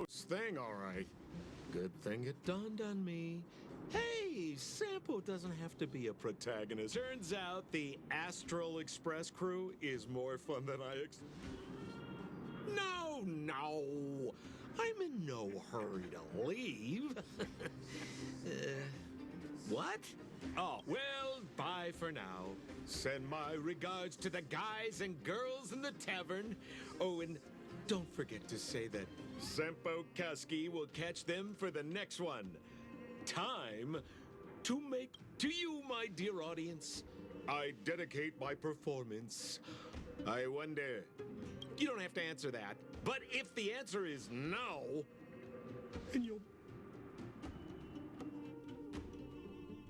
Thing, all right. Good thing it dawned on me. Hey, Sampo doesn't have to be a protagonist. Turns out the Astral Express crew is more fun than No! I'm in no hurry to leave. What? Oh, well, bye for now. Send my regards to the guys and girls in the tavern. Oh, and don't forget to say that Sempo Kaski will catch them for the next one. Time to make to you, my dear audience, I dedicate my performance. I wonder. You don't have to answer that. But if the answer is no, then you'll...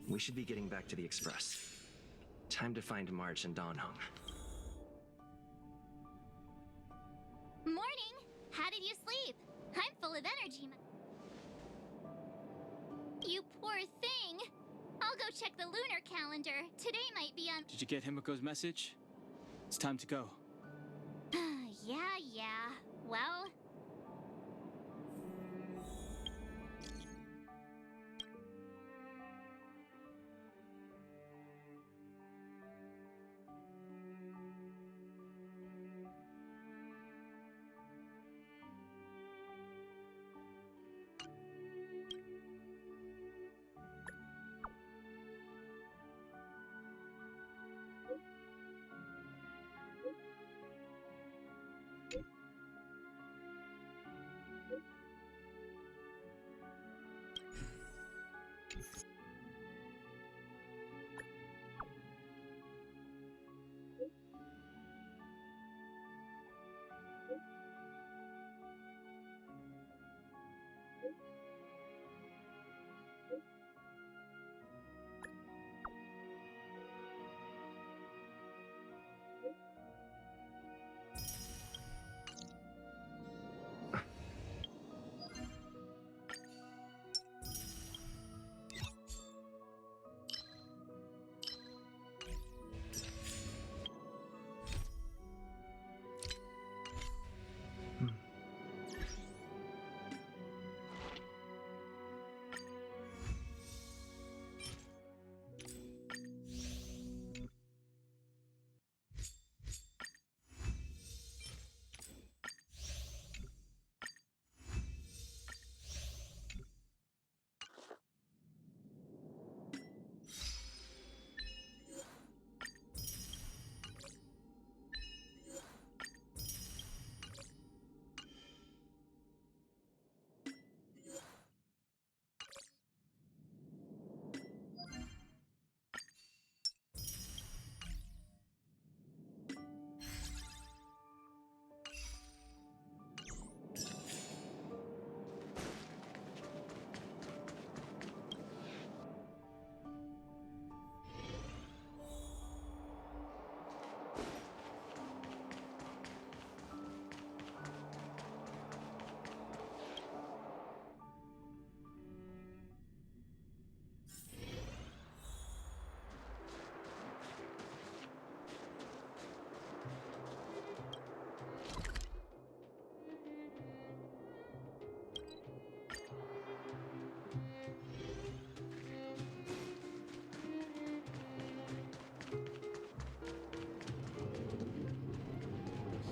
We should be getting back to the Express. Time to find March and Donhong. Morning! How did you sleep? I'm full of energy. You poor thing! I'll go check the lunar calendar. Today might be on... Did you get Himiko's message? It's time to go. Yeah. Well...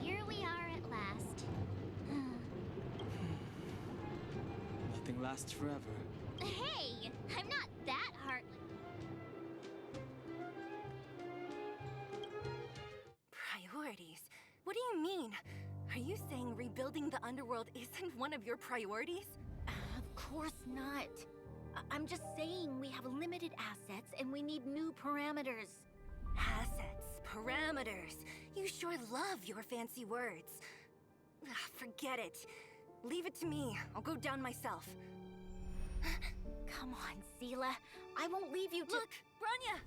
Here we are at last. Nothing lasts forever. Hey! I'm not that heartless. Priorities? What do you mean? Are you saying rebuilding the underworld isn't one of your priorities? Of course not. I'm just saying we have limited assets and we need new parameters. Assets, parameters. You sure love your fancy words. Ugh, forget it. Leave it to me. I'll go down myself. Come on, Seela. I won't leave you to— Look, Branya!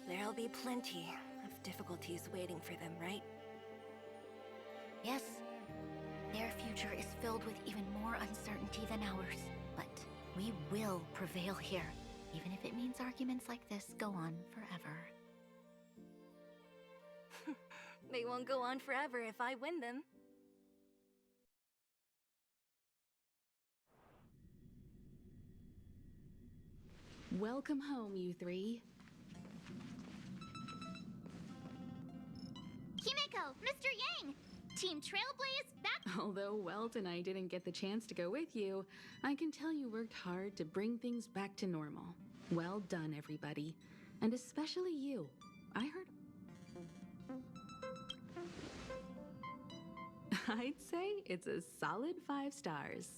There'll be plenty of difficulties waiting for them, right? Yes. Their future is filled with even more uncertainty than ours. But we will prevail here, even if it means arguments like this go on forever. They won't go on forever if I win them. Welcome home, you three. Himeko, Mr. Yang! Team Trailblaze back! Although Welt and I didn't get the chance to go with you, I can tell you worked hard to bring things back to normal. Well done, everybody. And especially you. I heard... I'd say it's a solid 5 stars.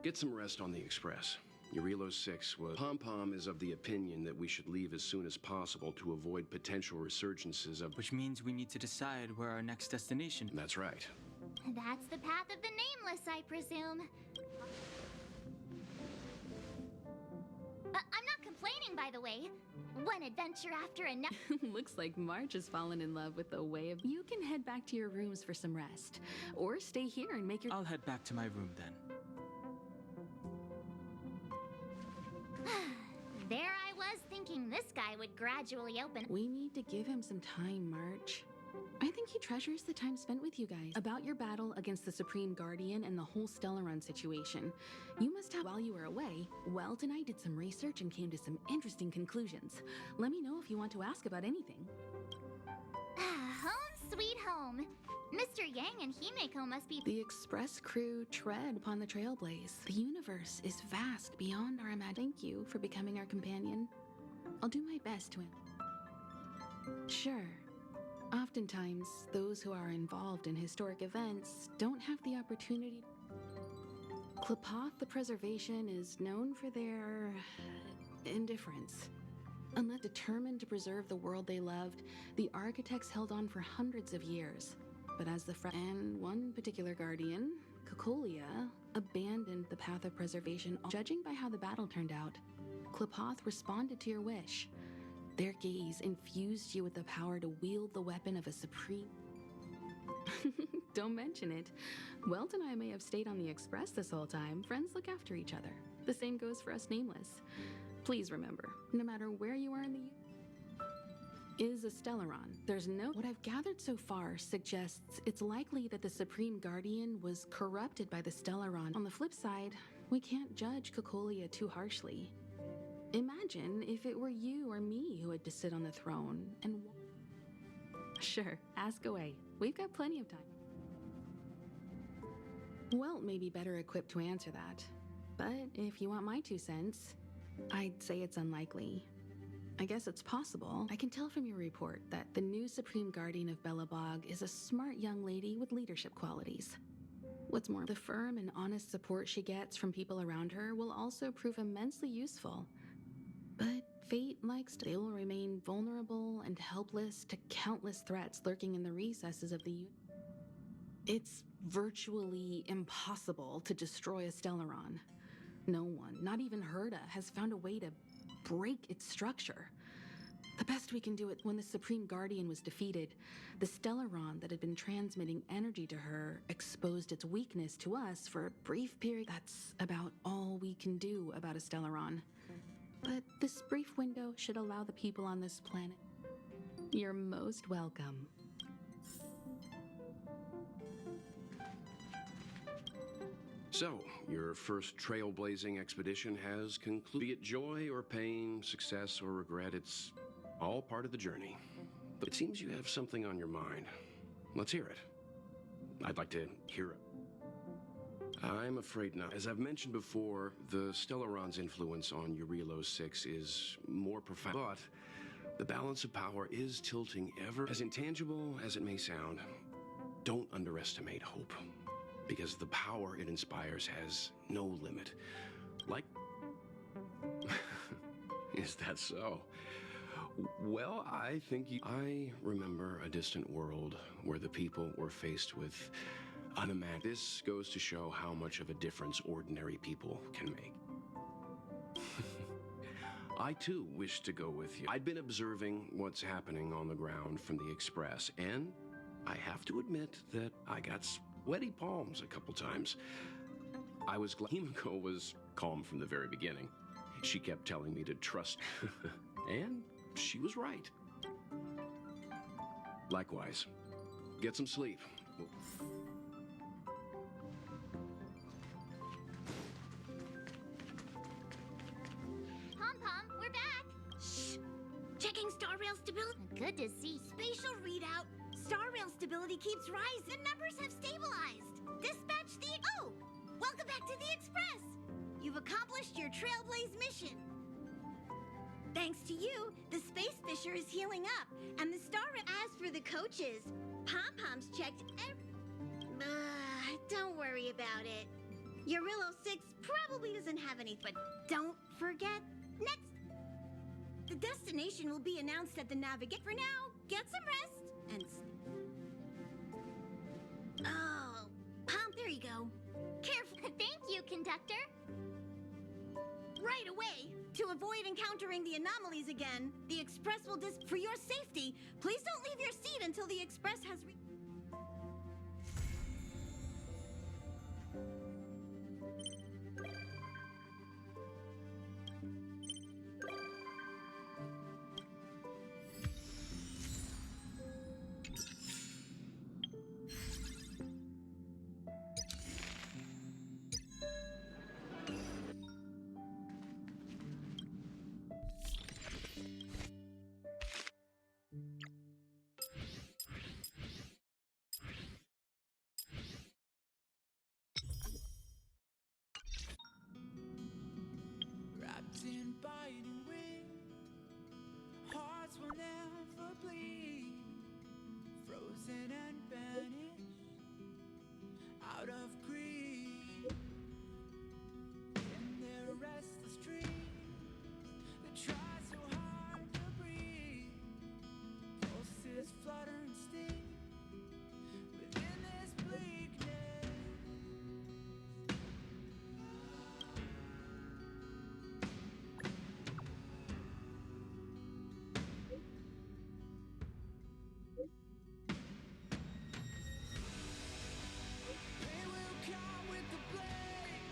Get some rest on the Express. Urilo 6 was... Pom-Pom is of the opinion that we should leave as soon as possible to avoid potential resurgences of... Which means we need to decide where our next destination. That's right. That's the path of the nameless, I presume. I'm not complaining, by the way. One adventure after another. Looks like March has fallen in love with the way of... You can head back to your rooms for some rest. Or stay here and make your... I'll head back to my room then. There I was thinking this guy would gradually open. We need to give him some time, March. I think he treasures the time spent with you guys. About your battle against the Supreme Guardian and the whole Stellaron situation. You must have... While you were away, Welt and I did some research and came to some interesting conclusions. Let me know if you want to ask about anything. Home sweet home. Mr. Yang and Himeko must be... The Express crew tread upon the Trailblaze. The universe is vast beyond our imagination. Thank you for becoming our companion. I'll do my best to... Sure. Oftentimes, those who are involved in historic events don't have the opportunity. Klapoth the Preservation is known for their... indifference. Unless determined to preserve the world they loved, the architects held on for hundreds of years. But as the and one particular guardian, Cocolia, abandoned the path of preservation. Judging by how the battle turned out, Klapoth responded to your wish. Their gaze infused you with the power to wield the weapon of a supreme... Don't mention it. Welt and I may have stayed on the Express this whole time. Friends look after each other. The same goes for us Nameless. Please remember, no matter where you are in the... is a Stellaron. There's no... What I've gathered so far suggests it's likely that the Supreme Guardian was corrupted by the Stellaron. On the flip side, we can't judge Cocolia too harshly. Imagine if it were you or me who had to sit on the throne and... Sure, ask away. We've got plenty of time. Welt may be better equipped to answer that. But if you want my 2 cents, I'd say it's unlikely. I guess it's possible. I can tell from your report that the new Supreme Guardian of Belobog is a smart young lady with leadership qualities. What's more, the firm and honest support she gets from people around her will also prove immensely useful. But fate likes to... They will remain vulnerable and helpless to countless threats lurking in the recesses of the universe. It's virtually impossible to destroy a Stellaron. No one, not even Herda, has found a way to break its structure. The best we can do it when the Supreme Guardian was defeated, the Stellaron that had been transmitting energy to her exposed its weakness to us for a brief period. That's about all we can do about a Stellaron. But this brief window should allow the people on this planet. You're most welcome. So, your first trailblazing expedition has concluded. Be it joy or pain, success or regret, it's all part of the journey. But it seems you have something on your mind. Let's hear it. I'd like to hear it. I'm afraid not. As I've mentioned before, the Stellaron's influence on Urilo 6 is more profound. But the balance of power is tilting ever. As intangible as it may sound, don't underestimate hope. Because the power it inspires has no limit. Like... Is that so? Well, I think I remember a distant world where the people were faced with unimaginable... This goes to show how much of a difference ordinary people can make. I, too, wish to go with you. I'd been observing what's happening on the ground from the Express, and I have to admit that I got sweaty palms a couple times. I was glad Himeko was calm from the very beginning. She kept telling me to trust, and she was right. Likewise. Get some sleep. Pom-Pom, we're back. Shh! Checking star rail stability. Good to see. Spatial readout. Star rail stability keeps rising. The numbers have stabilized. Dispatch the... Oh! Welcome back to the Express! You've accomplished your Trailblaze mission. Thanks to you, the Space Fisher is healing up, and the star... As for the coaches, Pom-Pom's checked don't worry about it. Urillo 6 probably doesn't have any, but don't forget, next... The destination will be announced at the navigate. For now, get some rest, and... Oh, Pom, there you go. Careful. Thank you, conductor. Right away! To avoid encountering the anomalies again, the Express will For your safety, please don't leave your seat until the Express has Wrapped in biting wind, hearts will never bleed, frozen and banished out of greed. In their restless dreams, they try so hard to breathe. Pulses flutter and sting within this bleakness. Pain will come with the blade.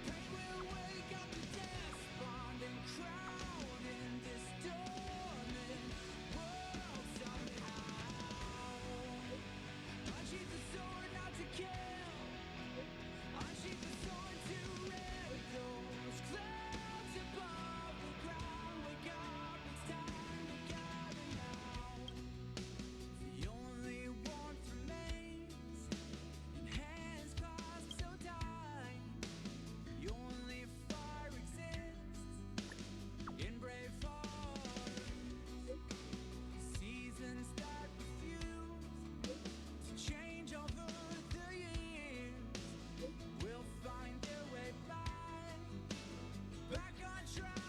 Pain will wake up the despondent crowd in this dormant world somehow. Unsheath the sword not to kill. Unsheath the sword to rid those clouds above the ground. Wake up, it's time to gather now. The only warmth remains in hands clasped so tight. The only fire exists in brave hearts. Seasons that refuse to change over the years will find their way back on track.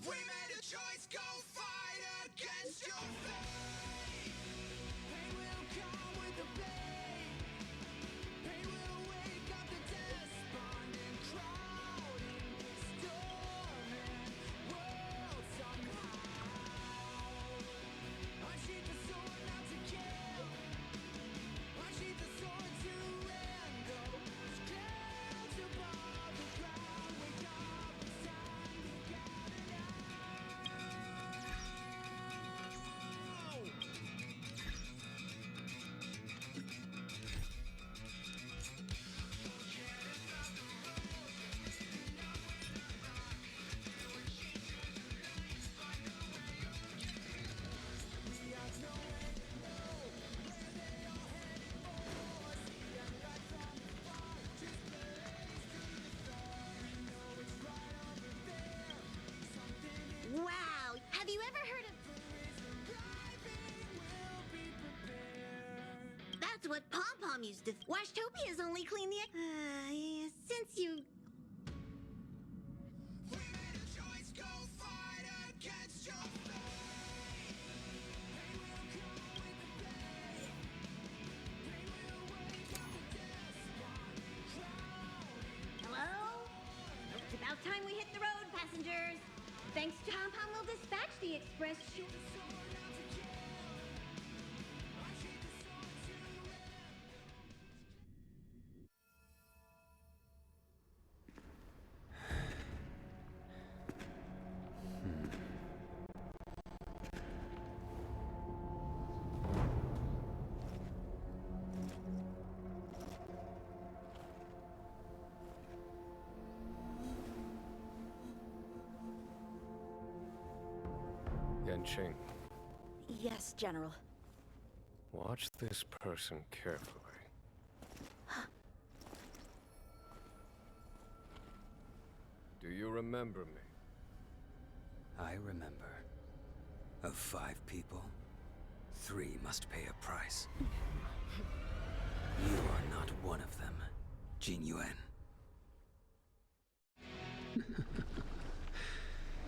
We made a choice, go fight against your fate. Pain will come with the blade. Pain will wake up the despondent crowd in this dormant world somehow. Unsheath the sword not to kill. Unsheath the sword to end those clouds above the ground. Wake up, it's time to gather now. Wow! Have you ever heard of... That's what Pom-Pom used to... Washtopia's only clean the... yeah, since you... We made a choice, go fight against your fate. Pain will come with the blade. Pain will wake up the despondent crowd. Hello? It's about time we hit the road, passengers. Thanks to Pom-Pom, we'll dispatch the Express... Qing. Yes, General. Watch this person carefully. Do you remember me? I remember. Of 5 people, 3 must pay a price. You are not one of them, Jin Yuan.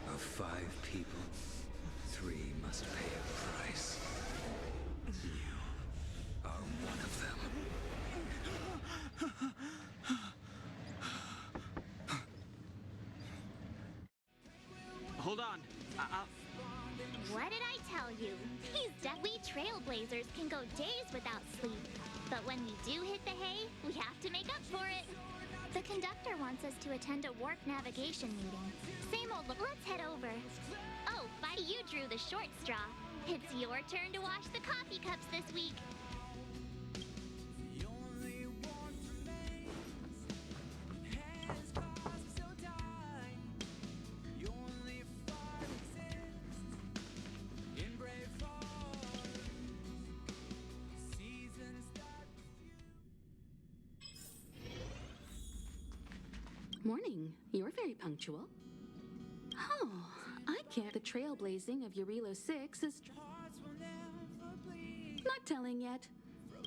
Of 5 people, 3 must pay a price. You are one of them. Hold on. What did I tell you? We trailblazers can go days without sleep. But when we do hit the hay, we have to make up for it. The conductor wants us to attend a work navigation meeting. Same old look. Let's head over. Oh, buddy, you drew the short straw. It's your turn to wash the coffee cups this week. Morning. You're very punctual. Oh, I can't. The trailblazing of Urilo 6 is... Not telling yet.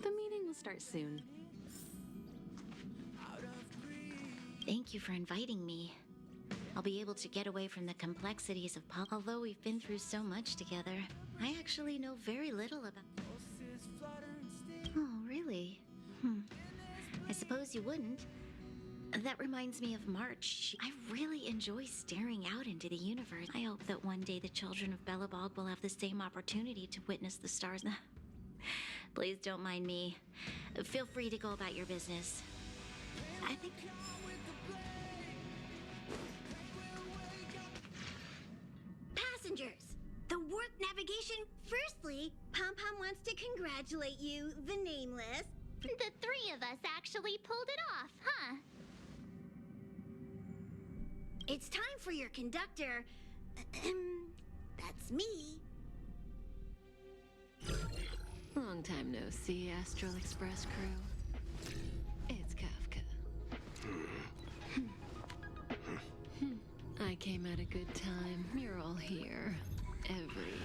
The meeting will start soon. Thank you for inviting me. I'll be able to get away from the complexities of Although we've been through so much together, I actually know very little about... Oh, really? I suppose you wouldn't. That reminds me of March. I really enjoy staring out into the universe. I hope that one day the children of Belobog will have the same opportunity to witness the stars. Please don't mind me. Feel free to go about your business. I think... Passengers! The work navigation... Firstly, Pom-Pom wants to congratulate you, the Nameless. The 3 of us actually pulled it off, huh? It's time for your conductor. That's me. Long time no see, Astral Express crew. It's Kafka. I came at a good time. You're all here. Every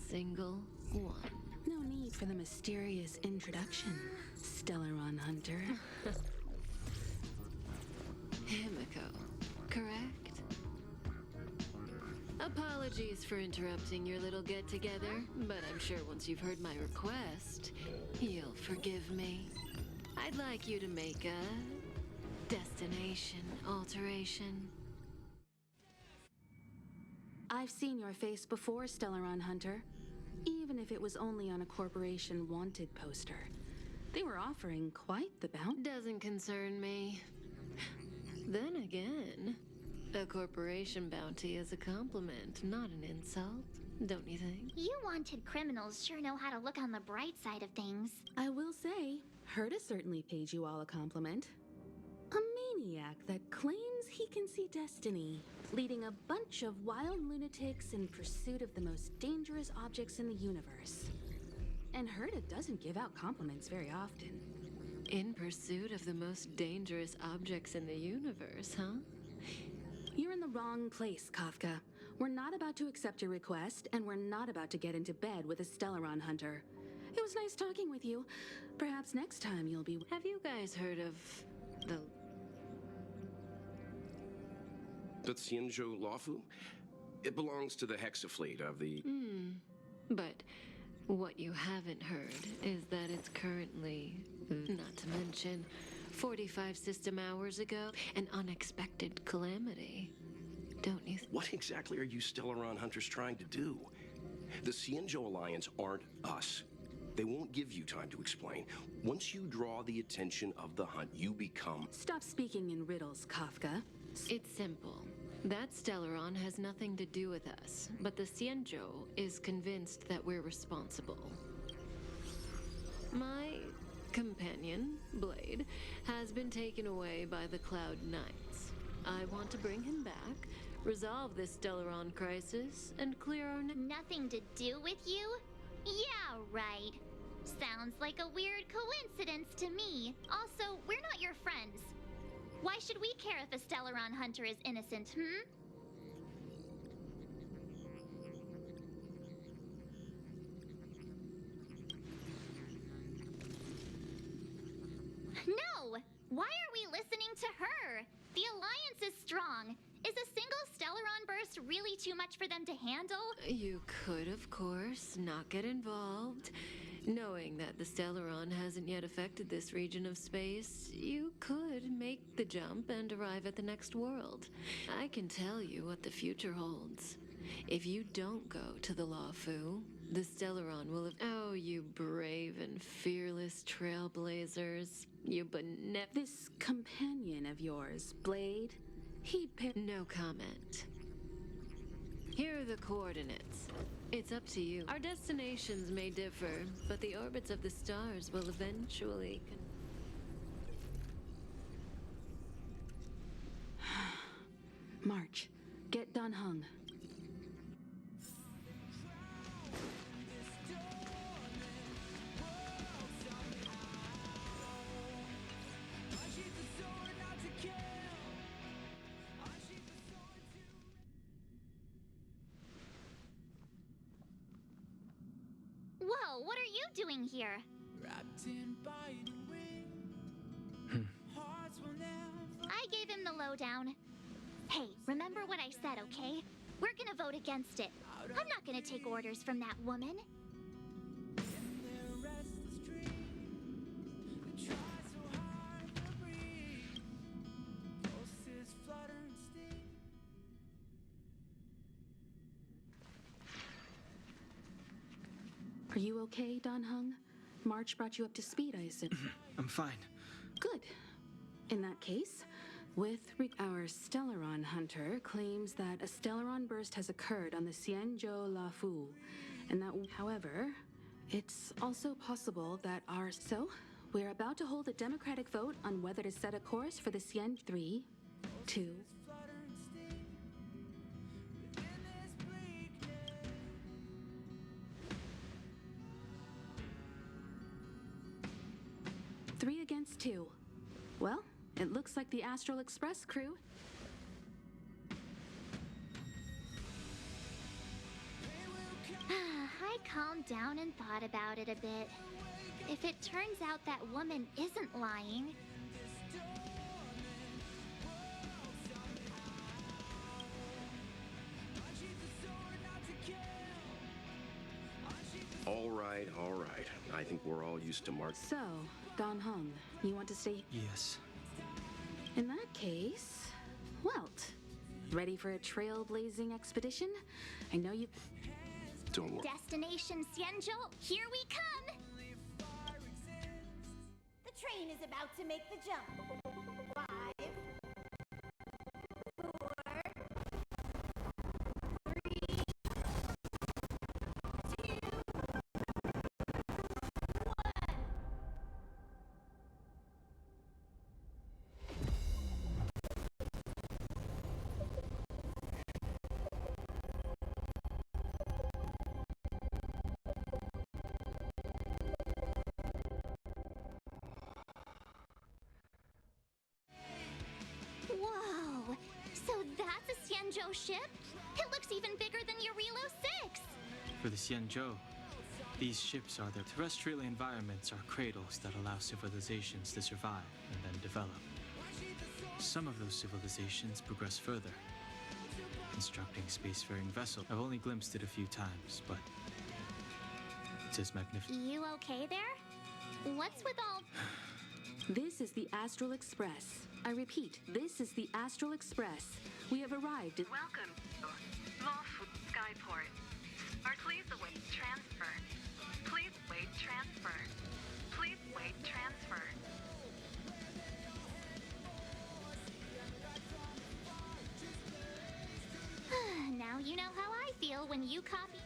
single one. No need for the mysterious introduction, Stellaron Hunter. Himiko, correct? Apologies for interrupting your little get-together, but I'm sure once you've heard my request, you'll forgive me. I'd like you to make a destination alteration. I've seen your face before, Stellaron Hunter. Even if it was only on a corporation wanted poster. They were offering quite the bounty. Doesn't concern me. Then again, a corporation bounty is a compliment, not an insult, don't you think? You wanted criminals sure know how to look on the bright side of things. I will say, Herta certainly paid you all a compliment. A maniac that claims he can see destiny, leading a bunch of wild lunatics in pursuit of the most dangerous objects in the universe. And Herta doesn't give out compliments very often. In pursuit of the most dangerous objects in the universe, huh? You're in the wrong place, Kafka. We're not about to accept your request, and we're not about to get into bed with a Stellaron Hunter. It was nice talking with you. Perhaps next time you'll be... Have you guys heard of the... The Xianzhou Luofu? It belongs to the Hexafleet of the... But what you haven't heard is that it's currently, not to mention, 45 system hours ago, an unexpected calamity. Don't you What exactly are you Stellaron Hunters trying to do? The Xianzhou Alliance aren't us. They won't give you time to explain. Once you draw the attention of the hunt, you become... Stop speaking in riddles, Kafka. It's simple. That Stellaron has nothing to do with us, but the Xianzhou is convinced that we're responsible. My companion, Blade, has been taken away by the Cloud Knights. I want to bring him back, resolve this Stellaron crisis, and clear our Nothing to do with you? Yeah, right. Sounds like a weird coincidence to me. Also, we're not your friends. Why should we care if a Stellaron hunter is innocent, No! Why are we listening to her? The Alliance is strong. Is a single Stellaron burst really too much for them to handle? You could, of course, not get involved. Knowing that the Stellaron hasn't yet affected this region of space, you could make the jump and arrive at the next world. I can tell you what the future holds. If you don't go to the Luofu, the Stellaron will have... Oh, you brave and fearless trailblazers. You This companion of yours, Blade, No comment. Here are the coordinates. It's up to you. Our destinations may differ, but the orbits of the stars will eventually... March, get Dan Heng. Whoa, what are you doing here? I gave him the lowdown. Hey, remember what I said, okay? We're gonna vote against it. I'm not gonna take orders from that woman. Are you okay, Dan Heng? March brought you up to speed, I assume. I'm fine. Good. In that case, our Stellaron hunter claims that a Stellaron burst has occurred on the Xianzhou Luofu, and that, however, it's also possible that we're about to hold a democratic vote on whether to set a course for the 3, 2, 3 against 2. Well, it looks like the Astral Express crew. I calmed down and thought about it a bit. If it turns out that woman isn't lying... All right, all right. I think we're all used to Mark. So, Dan Heng, you want to stay? Yes. In that case, Welt, ready for a trailblazing expedition? I know you... Don't worry. Destination Xianzhou, here we come! The train is about to make the jump. 5, 4, 3, 2, 1. Whoa! So that's a Xianzhou ship? It looks even bigger than Eurilo 6! For the Xianzhou, these ships are their terrestrial environments are cradles that allow civilizations to survive and then develop. Some of those civilizations progress further, constructing spacefaring vessels. I've only glimpsed it a few times, but it's as magnificent. You okay there? What's with all... This is the Astral Express. I repeat, this is the Astral Express. We have arrived at... Welcome to Luofu Skyport. Please await transfer. Please wait transfer. Please wait transfer. Now you know how I feel when you copy...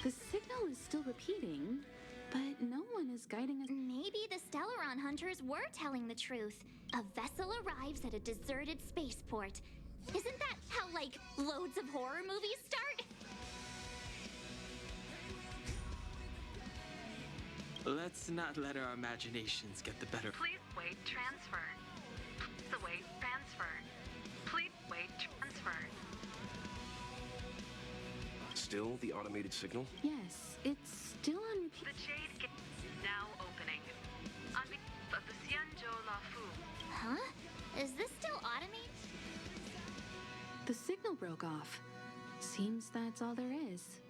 The signal is still repeating, but no one is guiding us. Maybe the Stellaron Stellaron hunters were telling the truth. A vessel arrives at a deserted spaceport. Isn't that how, like, loads of horror movies start? Let's not let our imaginations get the better. Please wait transfer. Please await transfer. Please wait transfer. Still the automated signal? Yes, it's still on repeat. The Jade Gate is now opening. On behalf of the Xianzhou Luofu. Huh? Is this still automated? The signal broke off. Seems that's all there is.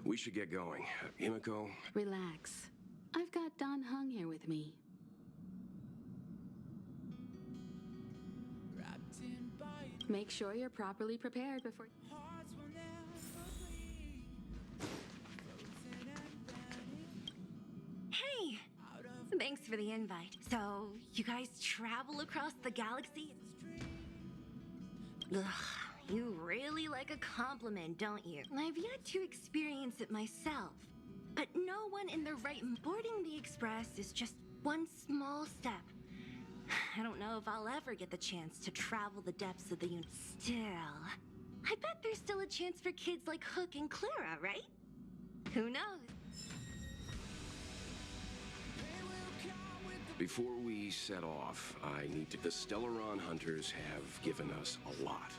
We should get going. Himiko? Relax. I've got Don Hung here with me. Make sure you're properly prepared before... Hey! Thanks for the invite. So, you guys travel across the galaxy? Ugh, you really like a compliment, don't you? I've yet to experience it myself. But no one in the right... Boarding the Express is just one small step. I don't know if I'll ever get the chance to travel the depths of the universe. Still, I bet there's still a chance for kids like Hook and Clara, right? Who knows? Before we set off, I need to... The Stellaron hunters have given us a lot.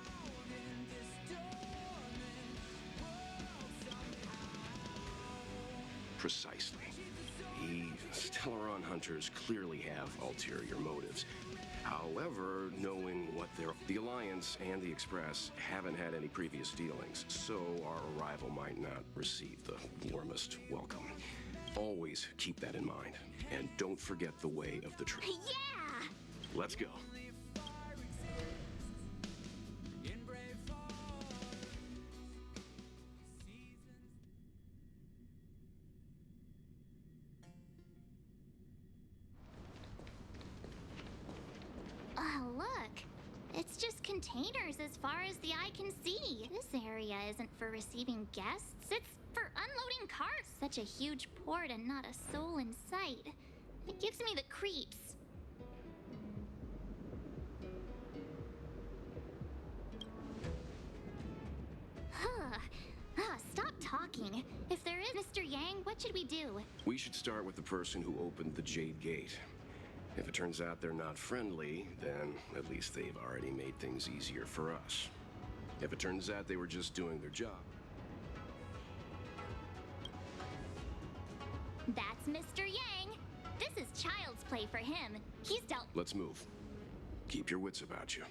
Precisely. The Stellaron hunters clearly have ulterior motives. However, knowing what the Alliance and the Express haven't had any previous dealings, so our arrival might not receive the warmest welcome. Always keep that in mind. And don't forget the way of the truth. Yeah! Let's go. Oh, look. It's just containers as far as the eye can see. This area isn't for receiving guests. It's for unloading cars. Such a huge port and not a soul in sight. It gives me the creeps. Stop talking. If there is Mr. Yang, what should we do? We should start with the person who opened the Jade Gate. If it turns out they're not friendly, then at least they've already made things easier for us. If it turns out they were just doing their job. That's Mr. Yang. This is child's play for him. He's dealt... Let's move. Keep your wits about you.